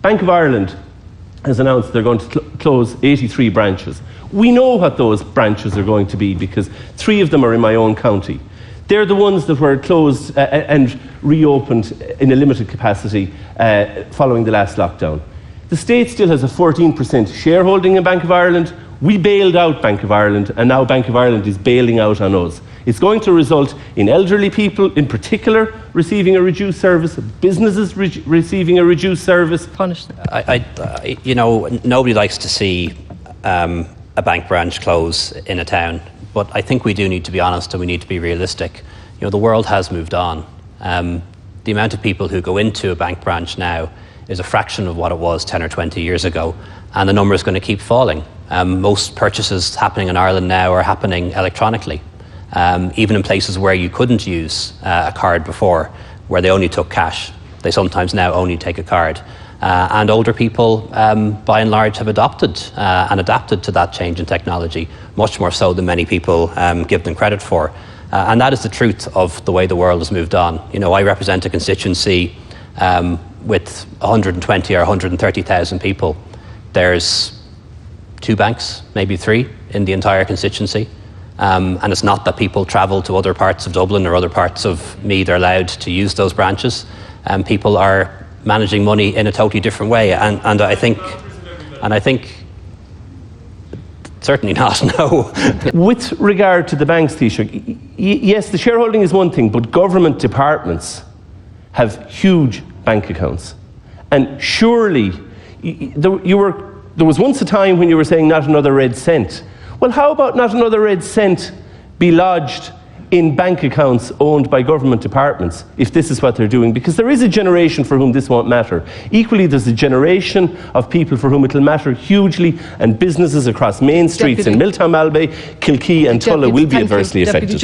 Bank of Ireland has announced they're going to close 83 branches. We know what those branches are going to be because 3 of them are in my own county. They're the ones that were closed and reopened in a limited capacity following the last lockdown. The state still has a 14% shareholding in Bank of Ireland. We bailed out Bank of Ireland, and now Bank of Ireland is bailing out on us. It's going to result in elderly people, in particular, receiving a reduced service, businesses receiving a reduced service. You know, nobody likes to see a bank branch close in a town, but I think we do need to be honest and we need to be realistic. You know, the world has moved on. The amount of people who go into a bank branch now is a fraction of what it was 10 or 20 years ago, and the number is going to keep falling. Most purchases happening in Ireland now are happening electronically, even in places where you couldn't use a card before, where they only took cash. They sometimes now only take a card. And older people, by and large, have adopted and adapted to that change in technology, much more so than many people give them credit for. And that is the truth of the way the world has moved on. You know, I represent a constituency with 120 or 130,000 people. There's 2 banks, maybe 3 in the entire constituency. And it's not that people travel to other parts of Dublin or other parts of Meath are allowed to use those branches. People are managing money in a totally different way. And I think certainly not, no. With regard to the banks, Taoiseach, yes, the shareholding is one thing, but government departments have huge bank accounts. And surely, there was once a time when you were saying not another red cent. Well, how about not another red cent be lodged in bank accounts owned by government departments, if this is what they're doing? Because there is a generation for whom this won't matter. Equally, there's a generation of people for whom it'll matter hugely, and businesses across main streets in Miltown Malbay, Kilkee and Tulla will be adversely affected.